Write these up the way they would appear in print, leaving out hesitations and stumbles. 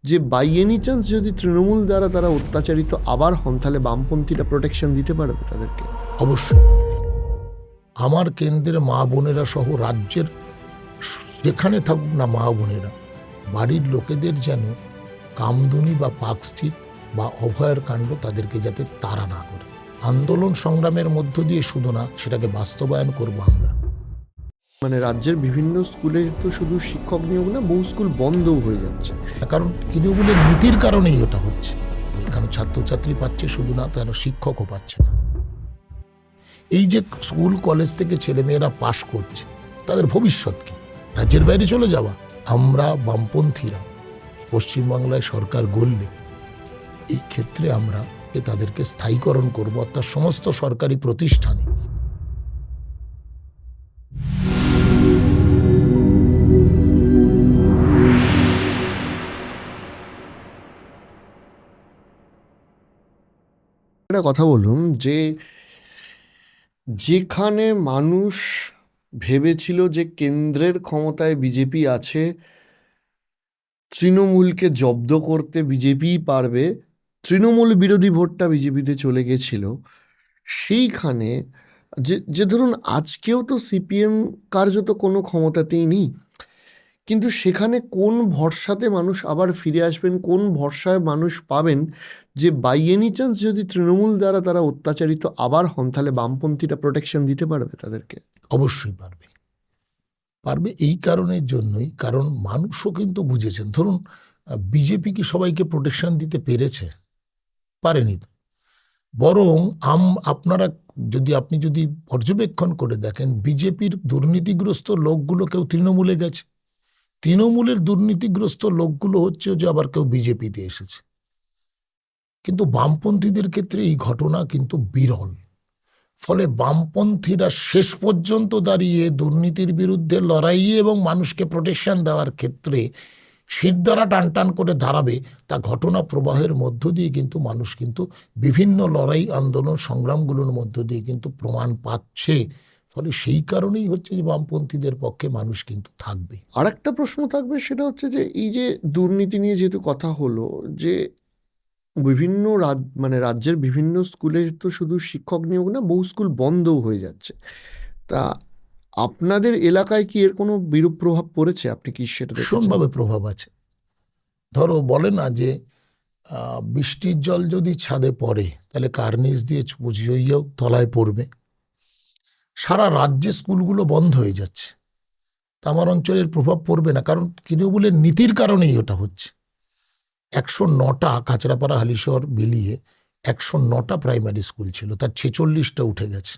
যে by any chance যদি তৃণমূল দ্বারা তারা অত্যাচারিত আবার হন, তাহলে বামপন্থীরা প্রোটেকশন দিতে পারবে তাদেরকে? অবশ্যই পারবে। আমার কেন্দ্রের মা বোনেরা সহ রাজ্যের যেখানে থাকুক না মা বোনেরা, বাড়ির লোকেদের যেন কামদুনি বা পার্কস্ট্রিট বা অভয়ের কাণ্ড তাদেরকে যাতে তাড়া না করে। আন্দোলন সংগ্রামের মধ্য দিয়ে শুধু না, সেটাকে বাস্তবায়ন করব আমরা। মানে রাজ্যের বিভিন্ন স্কুলে তো শুধু শিক্ষক নিয়োগ না, বহু স্কুল বন্ধও হয়ে যাচ্ছে। কারণ তৃণমূলের নীতির কারণেই ওটা হচ্ছে। কারণ ছাত্রছাত্রী পাচ্ছে শুধু না, তারা শিক্ষকও পাচ্ছে না। এই যে স্কুল কলেজ থেকে ছেলেমেয়েরা পাশ করছে, তাদের ভবিষ্যৎ কি? রাজ্যের বাইরে চলে যাওয়া? আমরা বামপন্থীরা পশ্চিমবাংলায় সরকার গড়লে এই ক্ষেত্রে আমরা তাদেরকে স্থায়ীকরণ করব, অর্থাৎ সমস্ত সরকারি প্রতিষ্ঠানে। একটা কথা বলুন, যে যেখানে মানুষ ভেবেছিল যে কেন্দ্রের ক্ষমতায় বিজেপি আছে, তৃণমূলকে জব্দ করতে বিজেপিই পারবে, তৃণমূল বিরোধী ভোটটা বিজেপিতে চলে গেছিল, সেইখানে যে যে ধরুন আজকেও তো সিপিএম কার্যত কোনো ক্ষমতাতেই নেই, কিন্তু সেখানে কোন ভরসাতে মানুষ আবার ফিরে আসবেন, কোন ভরসায় মানুষ পাবেন যে বাই এনি চান্স যদি তৃণমূল দ্বারা তারা অত্যাচারিত আবার হন, তাহলে বামপন্থীরা প্রোটেকশন দিতে পারবে তাদেরকে? অবশ্যই পারবে। পারবে এই কারণের জন্যই, কারণ মানুষও কিন্তু বুঝেছেন। ধরুন বিজেপি কি সবাইকে প্রোটেকশন দিতে পেরেছে? পারেনি তো। বরং আপনি যদি পর্যবেক্ষণ করে দেখেন, বিজেপির দুর্নীতিগ্রস্ত লোকগুলো কেউ তৃণমূলে গেছে, তৃণমূলের দুর্নীতিগ্রস্ত লোকগুলো হচ্ছে যে আবার কেউ বিজেপিতে এসেছে। কিন্তু বামপন্থীদের ক্ষেত্রে এই ঘটনা কিন্তু বিরল। ফলে বামপন্থীরা শেষ পর্যন্ত দাঁড়িয়ে দুর্নীতির বিরুদ্ধে লড়াইয়ে এবং মানুষকে প্রোটেকশন দেওয়ার ক্ষেত্রে শিরদাঁড়া টানটান করে দাঁড়াবে, তা ঘটনা প্রবাহের মধ্য দিয়ে কিন্তু মানুষ কিন্তু বিভিন্ন লড়াই আন্দোলন সংগ্রামগুলোর মধ্য দিয়ে কিন্তু প্রমাণ পাচ্ছে। ফলে সেই কারণেই হচ্ছে যে বামপন্থীদের পক্ষে মানুষ কিন্তু থাকবে। আর একটা প্রশ্ন থাকবে, সেটা হচ্ছে যে এই যে দুর্নীতি নিয়ে যেহেতু কথা হলো, যে বিভিন্ন মানে রাজ্যের বিভিন্ন স্কুলে তো শুধু শিক্ষক নিয়োগ না, বহু স্কুল বন্ধও হয়ে যাচ্ছে। তা আপনাদের এলাকায় কি এর কোনো বিরূপ প্রভাব পড়েছে? আপনি কি সেটা দেখেছেন? ভীষণভাবে প্রভাব আছে। ধরো বলে না যে বৃষ্টির জল যদি ছাদে পড়ে তাহলে কার্নিশ দিয়ে বুঝিয়েও তলায় পড়বে। সারা রাজ্যে স্কুলগুলো বন্ধ হয়ে যাচ্ছে, তা আমার অঞ্চলের প্রভাব পড়বে না? কারণ তৃণমূলের নীতির কারণেই ওটা হচ্ছে। 109টা কাঁচরাপাড়া হালিশহর মিলিয়ে 109টা প্রাইমারি স্কুল ছিল, তার 46টা উঠে গেছে।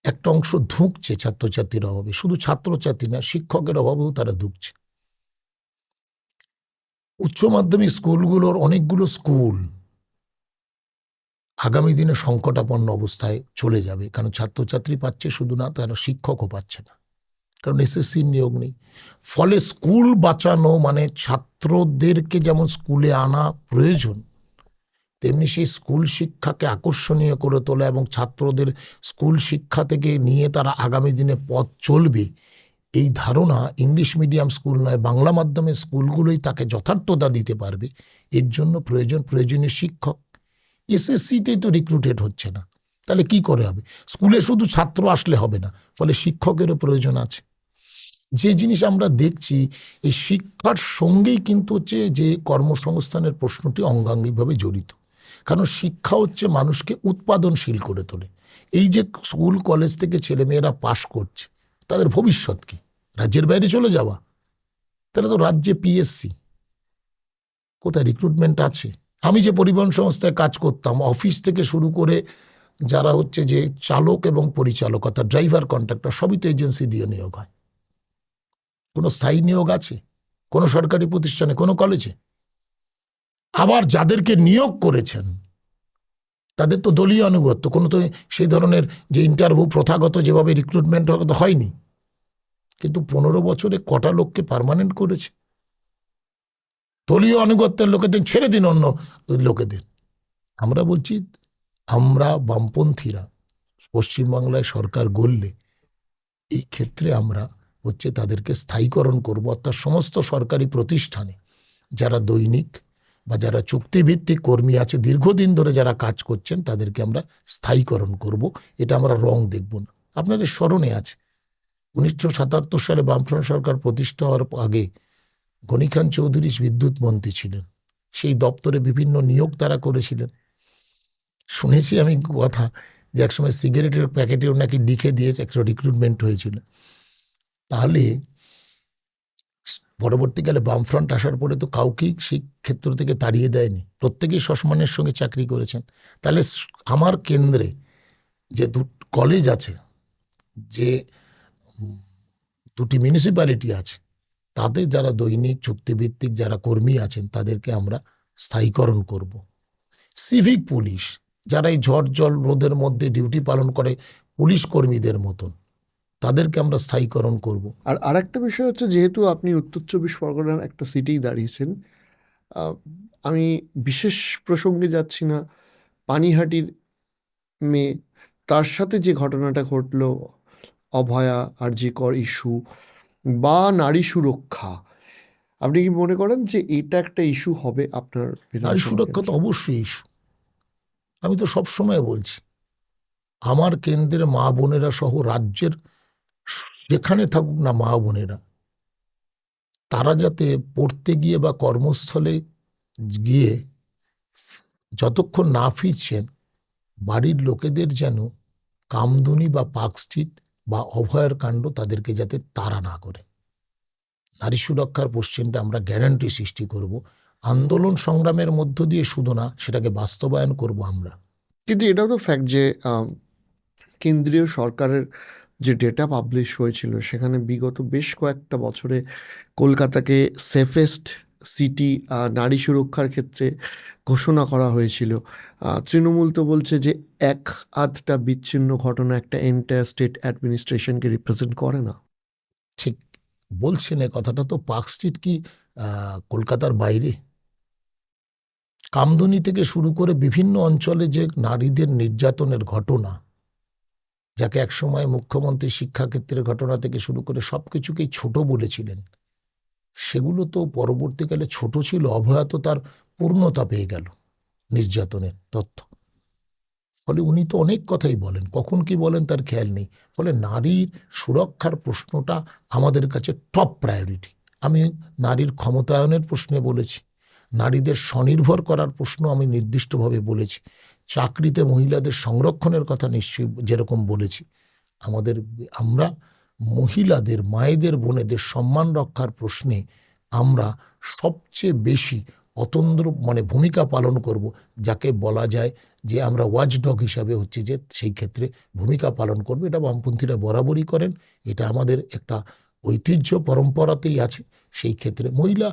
একটা অংশ ধুঁকছে ছাত্রছাত্রীর অভাবে, শুধু ছাত্রছাত্রী না, শিক্ষকের অভাবেও তারা ধুঁকছে। উচ্চ মাধ্যমিক স্কুলগুলোর অনেকগুলো স্কুল আগামী দিনে সংকটাপন্ন অবস্থায় চলে যাবে, কারণ ছাত্রছাত্রী পাচ্ছে শুধু না, তারা শিক্ষকও পাচ্ছে না, কারণ এসএসসির নিয়োগ নেই। ফলে স্কুল বাঁচানো মানে ছাত্রদেরকে যেমন স্কুলে আনা প্রয়োজন, তেমনি সেই স্কুল শিক্ষাকে আকর্ষণীয় করে তোলা এবং ছাত্রদের স্কুল শিক্ষা থেকে নিয়ে তারা আগামী দিনে পথ চলবে, এই ধারণা ইংলিশ মিডিয়াম স্কুল নয়, বাংলা মাধ্যমের স্কুলগুলোই তাকে যথার্থতা দিতে পারবে। এর জন্য প্রয়োজনীয় শিক্ষক। এসএসসিতেই তো রিক্রুটেড হচ্ছে না, তাহলে কি করে হবে? স্কুলে শুধু ছাত্র আসলে হবে না, ফলে শিক্ষকেরও প্রয়োজন আছে। যে জিনিস আমরা দেখছি, এই শিক্ষার সঙ্গেই কিন্তু হচ্ছে যে কর্মসংস্থানের প্রশ্নটি অঙ্গাঙ্গিকভাবে জড়িত। কারণ শিক্ষা হচ্ছে মানুষকে উৎপাদনশীল করে তোলে। এই যে স্কুল কলেজ থেকে ছেলেমেয়েরা পাশ করছে, তাদের ভবিষ্যৎ কি? রাজ্যের বাইরে চলে যাওয়া? তাহলে তো রাজ্যে পিএসসি কোথায় রিক্রুটমেন্ট আছে? আমি যে পরিবহন সংস্থায় কাজ করতাম, অফিস থেকে শুরু করে যারা হচ্ছে যে চালক এবং পরিচালক অর্থাৎ ড্রাইভার কন্ট্রাক্টর, সবই তো এজেন্সি দিয়ে নিয়োগ হয়। কোনো স্থায়ী নিয়োগ আছে কোনো সরকারি প্রতিষ্ঠানে, কোনো কলেজে? আবার যাদেরকে নিয়োগ করেছেন তাদের তো দলীয় আনুগত্য, কোনো তো সেই ধরনের যে ইন্টারভিউ প্রথাগত যেভাবে রিক্রুটমেন্ট হয়নি। কিন্তু 15 বছরে কটা লোককে পার্মানেন্ট করেছে? দলীয় আনুগত্যের লোকেদের ছেড়ে দিন, অন্য লোকেদের। আমরা বলছি, আমরা বামপন্থীরা পশ্চিমবাংলায় সরকার গড়লে এই ক্ষেত্রে আমরা হচ্ছে তাদেরকে স্থায়ীকরণ করব, অর্থাৎ সমস্ত সরকারি প্রতিষ্ঠানে যারা দৈনিক বা যারা চুক্তিভিত্তিক কর্মী আছে, দীর্ঘদিন ধরে যারা কাজ করছেন, তাদেরকে আমরা স্থায়ীকরণ করব। এটা আমরা রং দেখব না। আপনাদের স্মরণে আছে 1977 সালে বামফ্রন্ট সরকার প্রতিষ্ঠা হওয়ার আগে গনি খান চৌধুরী বিদ্যুৎ মন্ত্রী ছিলেন। সেই দপ্তরে বিভিন্ন নিয়োগ তারা করেছিলেন। শুনেছি আমি কথা যে একসময় সিগারেটের প্যাকেটেও নাকি লিখে দিয়ে একটা রিক্রুটমেন্ট হয়েছিল। তাহলে পরবর্তীকালে বামফ্রন্ট আসার পরে তো কাউকেই সেই ক্ষেত্র থেকে তাড়িয়ে দেয়নি, প্রত্যেকেই সম্মানের সঙ্গে চাকরি করেছেন। তাহলে আমার কেন্দ্রে যে কলেজ আছে, যে দুটি মিউনিসিপ্যালিটি আছে, তাদের যারা দৈনিক চুক্তিভিত্তিক যারা কর্মী আছেন, তাদেরকে আমরা স্থায়ীকরণ করব। সিভিক পুলিশ যারা এই ঝড় জল রোদের মধ্যে ডিউটি পালন করে পুলিশ কর্মীদের মতন, তাদেরকে আমরা স্থায়ীকরণ করব। আর আরেকটা বিষয় হচ্ছে, যেহেতু আপনি উত্তর চব্বিশ পরগনার একটা সিটেই দাঁড়িয়েছেন, আমি বিশেষ প্রসঙ্গে যাচ্ছি না, পানিহাটির মেয়ে, তার সাথে যে ঘটনাটা ঘটলো, অভয়া আরজিকর ইস্যু বা নারী সুরক্ষা, আপনি কি মনে করেন যে এটা একটা ইস্যু হবে আপনার নারী বিধানসভা সুরক্ষা তো কেন্দ্রে? অবশ্যই ইস্যু। আমি তো সবসময় বলছি, আমার কেন্দ্রের মা বোনেরা সহ রাজ্যের যেখানে থাকুক না মা বোনেরা, তারা যাতে পড়তে গিয়ে বা কর্মস্থলে গিয়ে যতক্ষণ না ফিরছেন, বাড়ির লোকেদের যেন কামদুনি বা পার্কস্ট্রিট বা অভয়ার কাণ্ড তাদেরকে যাতে তাড়া না করে। নারী সুরক্ষার কোশ্চেনটা আমরা গ্যারান্টি সৃষ্টি করব। আন্দোলন সংগ্রামের মধ্য দিয়ে শুধু না, সেটাকে বাস্তবায়ন করব আমরা। কিন্তু এটাও তো ফ্যাক্ট যে কেন্দ্রীয় সরকারের যে ডেটা পাবলিশ হয়েছিল, সেখানে বিগত বেশ কয়েকটা বছরে কলকাতাকে সেফেস্ট সিটি নারী সুরক্ষার ক্ষেত্রে ঘোষণা করা হয়েছিল। তৃণমূল তো বলছে যে এক আধটা বিচ্ছিন্ন ঘটনা একটা এন্টায়ার স্টেট অ্যাডমিনিস্ট্রেশনকে রিপ্রেজেন্ট করে না। ঠিক বলছেন, এ কথাটা তো পার্কস্ট্রিট কি কলকাতার বাইরে? কামদুনি থেকে শুরু করে বিভিন্ন অঞ্চলে যে নারীদের নির্যাতনের ঘটনা, যাকে একসময় মুখ্যমন্ত্রী শিক্ষাক্ষেত্রের ঘটনা থেকে শুরু করে সব কিছুকেই ছোট বলেছিলেন, সেগুলো তো পরবর্তীকালে ছোট ছিল। অভয়া তো তার পূর্ণতা পেয়ে গেল নির্যাতনের তথ্য। ফলে উনি তো অনেক কথাই বলেন, কখন কি বলেন তার খেয়াল নেই। ফলে নারীর সুরক্ষার প্রশ্নটা আমাদের কাছে টপ প্রায়োরিটি। আমি নারীর ক্ষমতায়নের প্রশ্নে বলেছি, নারীদের স্বনির্ভর করার প্রশ্ন আমি নির্দিষ্টভাবে বলেছি, চাকরিতে মহিলাদের সংরক্ষণের কথা নিশ্চয়ই যেরকম বলেছি। আমরা মহিলাদের, মায়েদের, বোনেদের সম্মান রক্ষার প্রশ্নে আমরা সবচেয়ে বেশি অতন্দ্র ভূমিকা পালন করব, যাকে বলা যায় যে আমরা ওয়াচডগ হিসাবে হচ্ছে যে সেই ক্ষেত্রে ভূমিকা পালন করবে। এটা বামপন্থীরা বরাবরই করেন, এটা আমাদের একটা ঐতিহ্য পরম্পরাতেই আছে। সেই ক্ষেত্রে মহিলা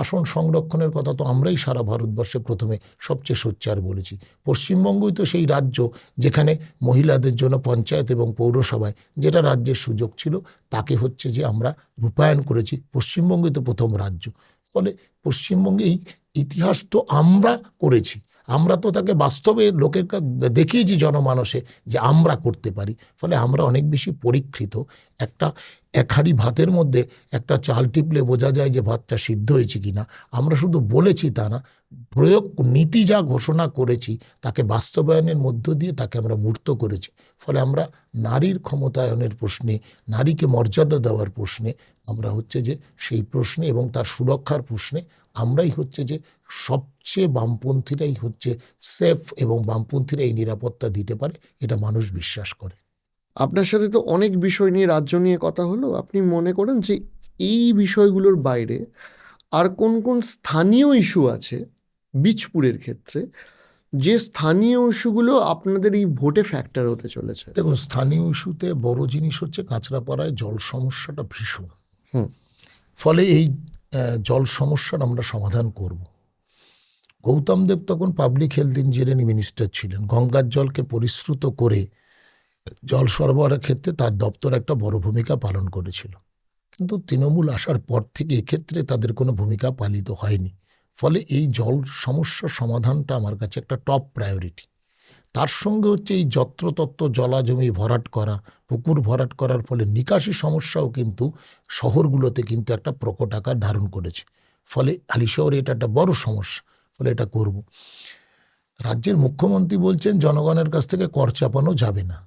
আসন সংরক্ষণের কথা তো আমরাই সারা ভারতবর্ষে প্রথমে সবচেয়ে সোচ্চার বলেছি। পশ্চিমবঙ্গই তো সেই রাজ্য যেখানে মহিলাদের জন্য পঞ্চায়েত এবং পৌরসভায় যেটা রাজ্যের সুযোগ ছিল, তাকে হচ্ছে যে আমরা রূপায়ণ করেছি। পশ্চিমবঙ্গই তো প্রথম রাজ্য। ফলে পশ্চিমবঙ্গে এই ইতিহাস তো আমরা করেছি, আমরা তো তাকে বাস্তবে লোকের দেখিয়েছি জনমানসে যে আমরা করতে পারি। ফলে আমরা অনেক বেশি পরীক্ষিত। এক হাঁড়ি ভাতের মধ্যে একটা চাল টিপলে বোঝা যায় যে ভাতটা সিদ্ধ হয়েছে কিনা। আমরা শুধু বলেছি তা না, প্রয়োগ নীতি যা ঘোষণা করেছি তাকে বাস্তবায়নের মধ্য দিয়ে তাকে আমরা মূর্ত করেছি। ফলে আমরা নারীর ক্ষমতায়নের প্রশ্নে, নারীকে মর্যাদা দেওয়ার প্রশ্নে আমরা হচ্ছে যে সেই প্রশ্নে এবং তার সুরক্ষার প্রশ্নে আমরাই হচ্ছে যে সবচেয়ে বামপন্থীরাই হচ্ছে সেফ, এবং বামপন্থীরা এই নিরাপত্তা দিতে পারে, এটা মানুষ বিশ্বাস করে। আপনার সাথে তো অনেক বিষয় নিয়ে, রাজ্য নিয়ে কথা হলো। আপনি মনে করেন যে এই বিষয়গুলোর বাইরে আর কোন কোন স্থানীয় ইস্যু আছে বীজপুরের ক্ষেত্রে, যে স্থানীয় ইস্যুগুলো আপনাদের এই ভোটে ফ্যাক্টর হতে চলেছে? দেখুন, স্থানীয় ইস্যুতে বড় জিনিস হচ্ছে কাঁচরাপাড়ায় জল সমস্যাটা ভীষণ। ফলে এই জল সমস্যার আমরা সমাধান করব। গৌতম দেব তখন পাবলিক হেলথ ইঞ্জিনিয়ারিং মিনিস্টার ছিলেন। গঙ্গার জলকে পরিশ্রুত করে জল সরবরাহের ক্ষেত্রে তার দপ্তর একটা বড় ভূমিকা পালন করেছিল। কিন্তু তৃণমূল আসার পর থেকে এক্ষেত্রে তাদের কোনো ভূমিকা পালিত হয়নি। ফলে এই জল সমস্যার সমাধানটা আমার কাছে একটা টপ প্রায়োরিটি। তার সঙ্গে হচ্ছে এই যত্রতত্র জলাজমি ভরাট করা, পুকুর ভরাট করার ফলে নিকাশি সমস্যাও কিন্তু শহরগুলোতে কিন্তু একটা প্রকট আকার ধারণ করেছে। ফলে হালিশহরে এটা একটা বড় সমস্যা, ফলে এটা করব। রাজ্যের মুখ্যমন্ত্রী বলছেন জনগণের কাছ থেকে কর চাপানো যাবে না।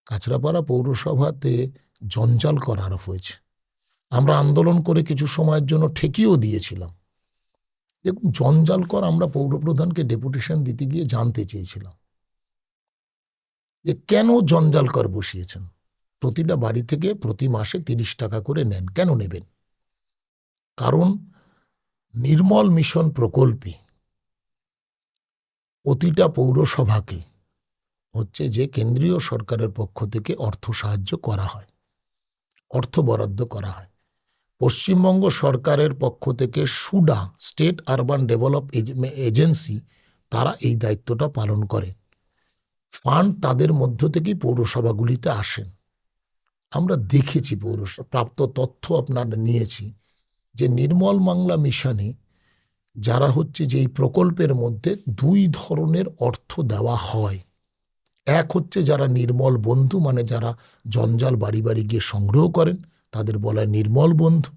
কাঁচরাপাড়া পৌরসভাতে জঞ্জাল কর আরোপ হয়েছে। আমরা আন্দোলন করে কিছু সময়ের জন্য ঠেকিয়েও দিয়েছিলাম। দেখুন, জঞ্জাল কর আমরা পৌরপ্রধানকে ডেপুটেশন দিতে গিয়ে জানতে চেয়েছিলাম যে কেন জঞ্জাল কর বসিয়েছেন। প্রতিটা বাড়ি থেকে প্রতি মাসে 30 টাকা করে নেন, কেন নেবেন? কারণ নির্মল মিশন প্রকল্পে প্রতিটা পৌরসভাকে হচ্ছে যে কেন্দ্রীয় সরকারের পক্ষ থেকে অর্থ সাহায্য করা হয়, অর্থ বরাদ্দ করা হয়। পশ্চিমবঙ্গ সরকারের পক্ষ থেকে soda, state urban develop agency, তারা এই দায়িত্বটা পালন করে। ফান্ড তাদের মধ্য থেকেই পৌরসভাগুলিতে আসেন। আমরা দেখেছি, পৌরসভা প্রাপ্ত তথ্য আপনারা নিয়েছি যে নির্মল বাংলা মিশনে যারা হচ্ছে যে এই প্রকল্পের মধ্যে 2 ধরনের অর্থ দেওয়া হয়। এক হচ্ছে যারা নির্মল বন্ধু, মানে যারা জঞ্জাল বাড়ি বাড়ি গিয়ে সংগ্রহ করেন, তাদের বলা হয় নির্মল বন্ধু।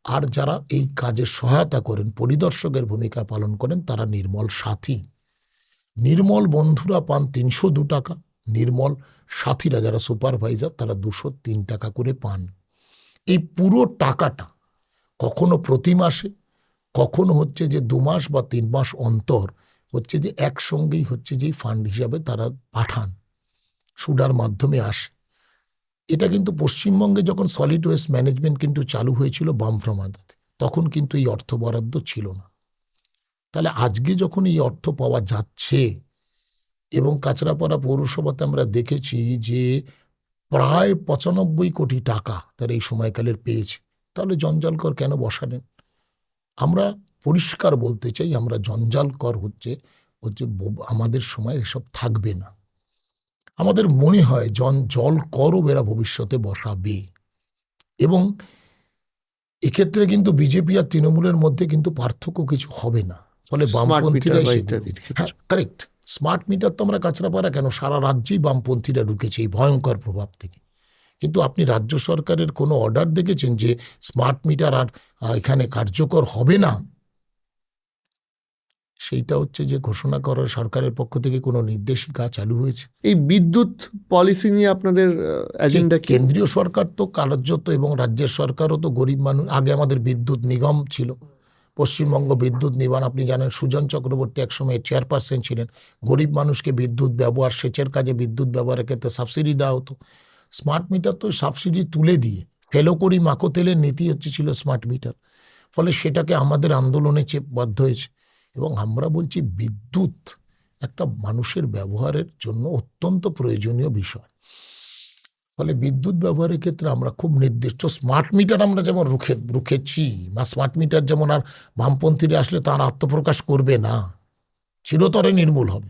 আর যারা এই কাজে সহায়তা করেন, পরিদর্শকের ভূমিকা পালন করেন, তারা নির্মল সাথী। নির্মল বন্ধুরা পান 302 টাকা, নির্মল সাথীরা যারা সুপারভাইজার তারা 203 টাকা করে পান। এই পুরো টাকাটা কখনো প্রতি মাসে, কখনো হচ্ছে যে 2 মাস বা 3 মাস অন্তর হচ্ছে যে একসঙ্গেই হচ্ছে যে ফান্ড হিসাবে তারা পাঠান, সুডার মাধ্যমে আসে। এটা কিন্তু পশ্চিমবঙ্গে যখন সলিড ওয়েস্ট ম্যানেজমেন্ট কিন্তু চালু হয়েছিল বামফ্রন্ট আমলে, তখন কিন্তু এই অর্থ বরাদ্দ ছিল না। তাহলে আজকে যখন এই অর্থ পাওয়া যাচ্ছে এবং কাঁচরাপাড়া পৌরসভাতে আমরা দেখেছি যে প্রায় 95 কোটি টাকা তার এই সময়কালের পেয়েছে, তাহলে জঞ্জাল কর কেন বসালেন? আমরা পরিষ্কার বলতে চাই, আমরা জঞ্জাল কর হচ্ছে আমাদের সময় এসব থাকবে না। আমাদের মনে হয় জল করও এরা ভবিষ্যতে বসাবে। এবং এক্ষেত্রে কিন্তু বিজেপি আর তৃণমূলের মধ্যে কিন্তু পার্থক্য কিছু হবে না। ফলে স্মার্ট মিটার বামপন্থীরাই বা সেগুলো, ইত্যাদির হ্যাঁ ক্ষেত্রে। কারেক্ট, স্মার্ট মিটার তো আমরা কাঁচরাপাড়া কেন, সারা রাজ্যেই বামপন্থীরা ঢুকেছে এই ভয়ঙ্কর প্রভাব থেকে। কিন্তু আপনি রাজ্য সরকারের কোনো অর্ডার দেখেছেন যে স্মার্ট মিটার আর এখানে কার্যকর হবে না? সেইটা হচ্ছে যে ঘোষণা করার সরকারের পক্ষ থেকে কোনো নির্দেশিকা চালু হয়েছে। এই বিদ্যুৎ পলিসি নিয়ে আপনাদের এজেন্ডা কি? কেন্দ্রীয় সরকার তো কার্যত এবং রাজ্যের সরকারও তো গরিব মানুষ। আগে আমাদের বিদ্যুৎ নিগম ছিল, পশ্চিমবঙ্গ বিদ্যুৎ নিগম, আপনি জানেন সুজন চক্রবর্তী একসময় চেয়ারপারসন ছিলেন। গরিব মানুষকে বিদ্যুৎ ব্যবহার, সেচের কাজে বিদ্যুৎ ব্যবহারের ক্ষেত্রে সাবসিডি দেওয়া হতো। স্মার্ট মিটার তো সাবসিডি তুলে দিয়ে ফেলো করি মাখো তেলের নীতি হচ্ছে ছিল স্মার্ট মিটার। ফলে সেটাকে আমাদের আন্দোলনে বাধ্য হয়েছে। এবং আমরা বলছি বিদ্যুৎ একটা মানুষের ব্যবহারের জন্য অত্যন্ত প্রয়োজনীয় বিষয়। ফলে বিদ্যুৎ ব্যবহারের ক্ষেত্রে আমরা খুব নির্দিষ্ট স্মার্ট মিটার আমরা যেমন রুখেছি, বা স্মার্ট মিটার যেমন আর বামপন্থীরা আসলে তার আত্মপ্রকাশ করবে না, চিরতরে নির্মূল হবে,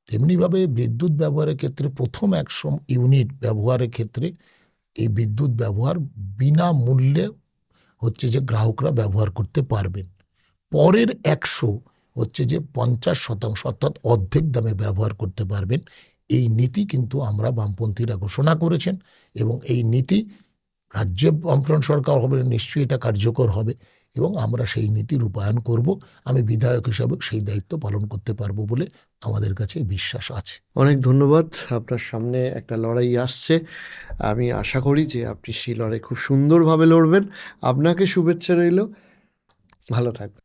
তেমনিভাবে বিদ্যুৎ ব্যবহারের ক্ষেত্রে প্রথম 100 ইউনিট ব্যবহারের ক্ষেত্রে এই বিদ্যুৎ ব্যবহার বিনামূল্যে হচ্ছে যে গ্রাহকরা ব্যবহার করতে পারবেন। পরের 100 হচ্ছে যে 50% অর্থাৎ অর্ধেক দামে ব্যবহার করতে পারবেন। এই নীতি কিন্তু আমরা বামপন্থীরা ঘোষণা করেছেন এবং এই নীতি রাজ্যে বামফ্রন্ট সরকার হবে, নিশ্চয়ই এটা কার্যকর হবে এবং আমরা সেই নীতি রূপায়ণ করব। আমি বিধায়ক হিসাবে সেই দায়িত্ব পালন করতে পারবো বলে আমাদের কাছে বিশ্বাস আছে। অনেক ধন্যবাদ। আপনার সামনে একটা লড়াই আসছে, আমি আশা করি যে আপনি সেই লড়াই খুব সুন্দরভাবে লড়বেন। আপনাকে শুভেচ্ছা রইল, ভালো থাকবেন।